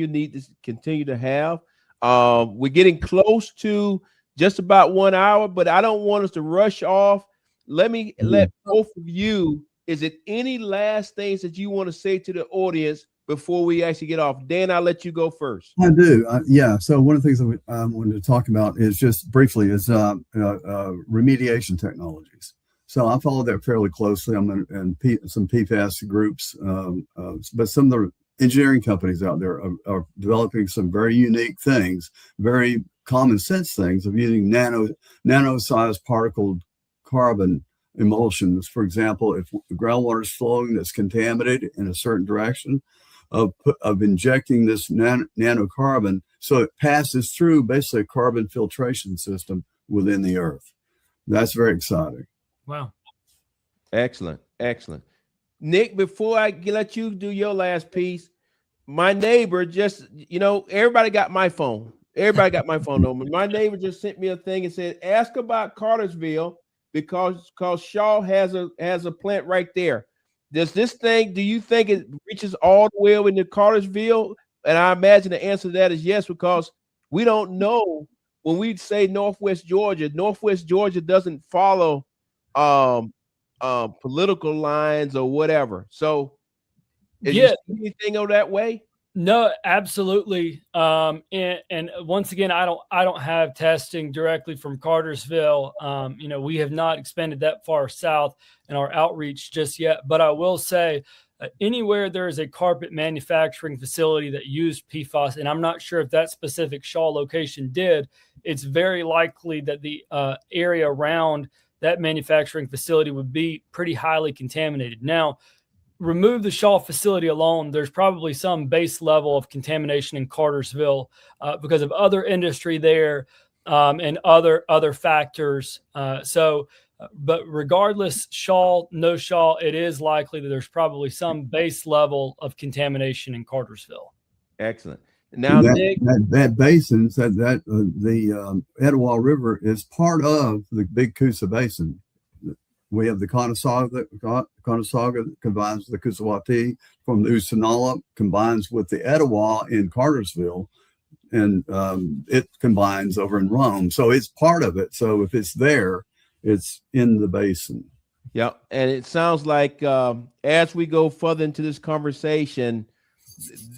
need to continue to have. We're getting close to just about 1 hour, but I don't want us to rush off. Let both of you, is it any last things that you want to say to the audience before we actually get off? Dan, I'll let you go first. I do. Yeah. So one of the things that I wanted to talk about is just briefly is remediation technologies. So I follow that fairly closely. I'm in some PFAS groups, but some of the engineering companies out there are developing some very unique things, very common sense things of using nano-sized particled carbon emulsions. For example, if the groundwater is flowing that's contaminated in a certain direction, of injecting this nanocarbon so it passes through basically a carbon filtration system within the earth. That's very exciting. Wow. Excellent. Nick, before I let you do your last piece, my neighbor just, everybody got my phone. Everybody got my phone number. My neighbor just sent me a thing and said, ask about Cartersville because Shaw has a plant right there. Do you think it reaches all the way into Cartersville? And I imagine the answer to that is yes, because we don't know when we say Northwest Georgia doesn't follow political lines or whatever. So is you see anything of that way? No, absolutely. And once again, I don't have testing directly from Cartersville. We have not expanded that far south in our outreach just yet. But I will say, anywhere there is a carpet manufacturing facility that used PFAS, and I'm not sure if that specific Shaw location did, it's very likely that the area around that manufacturing facility would be pretty highly contaminated. Now, remove the Shaw facility alone, there's probably some base level of contamination in Cartersville because of other industry there and other factors. But regardless, Shaw, no Shaw, it is likely that there's probably some base level of contamination in Cartersville. Excellent. Now, Nick, that basin said that the Etowah River is part of the Big Coosa Basin. We have the Conasauga that combines with the Coosawhatee, from the Usanala combines with the Etowah in Cartersville, and it combines over in Rome. So it's part of it. So if it's there, it's in the basin. Yeah, and it sounds like as we go further into this conversation,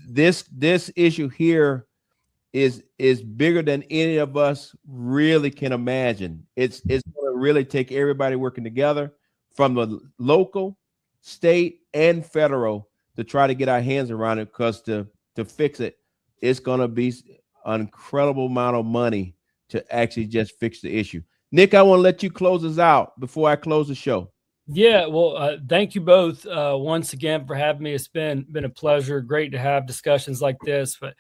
this issue here is bigger than any of us really can imagine. It's going to really take everybody working together from the local, state, and federal to try to get our hands around it, because to fix it, it's going to be an incredible amount of money to actually just fix the issue. Nick, I want to let you close us out before I close the show. Yeah, well, thank you both once again for having me. It's been a pleasure. Great to have discussions like this. But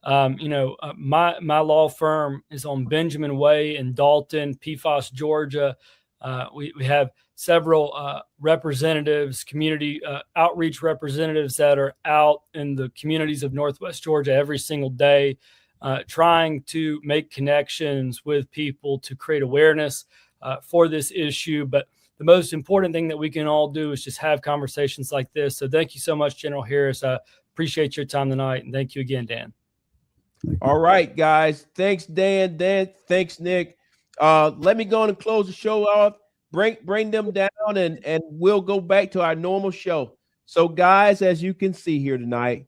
my law firm is on Benjamin Way in Dalton, PFAS, Georgia. We have several representatives, community outreach representatives that are out in the communities of Northwest Georgia every single day, trying to make connections with people to create awareness for this issue. But the most important thing that we can all do is just have conversations like this. So thank you so much, General Harris. I appreciate your time tonight. And thank you again, Dan. All right, guys. Thanks, Dan. Thanks, Nick. Let me go on and close the show off. Bring them down, and we'll go back to our normal show. So, guys, as you can see here tonight,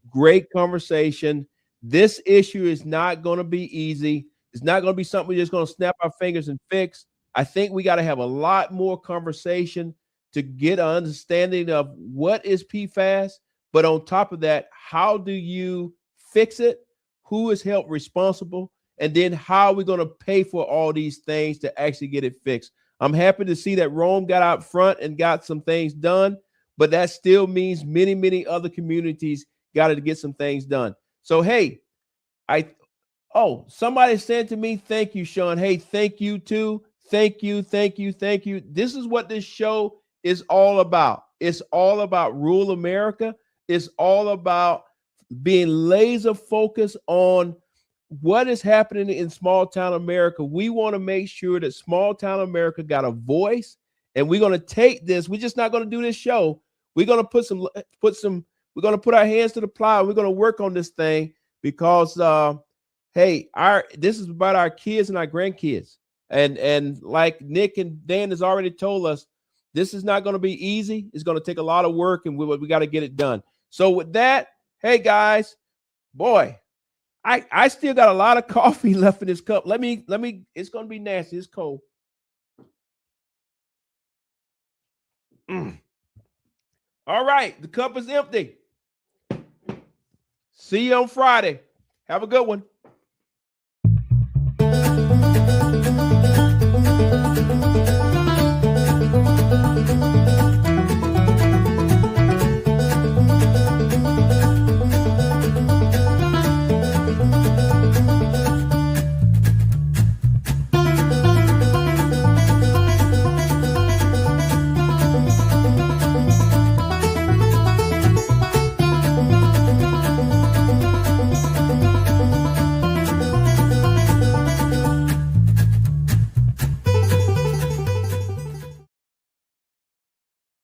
great conversation. This issue is not going to be easy. It's not going to be something we're just going to snap our fingers and fix. I think we got to have a lot more conversation to get an understanding of what is PFAS. But on top of that, how do you fix it? Who is held responsible? And then how are we going to pay for all these things to actually get it fixed? I'm happy to see that Rome got out front and got some things done, but that still means many, many other communities got to get some things done. So, hey, somebody said to me, thank you, Sean. Hey, thank you too. Thank you. This is what this show is all about. It's all about rural America. It's all about being laser focused on what is happening in small town America. We want to make sure that small town America got a voice, and we're going to take this. We're just not going to do this show. We're going to we're going to put our hands to the plow. We're going to work on this thing because, hey, this is about our kids and our grandkids. And like Nick and Dan has already told us, this is not going to be easy. It's going to take a lot of work, and we got to get it done. So with that, hey guys, boy, I still got a lot of coffee left in this cup. Let me, it's going to be nasty. It's cold. All right. The cup is empty. See you on Friday. Have a good one.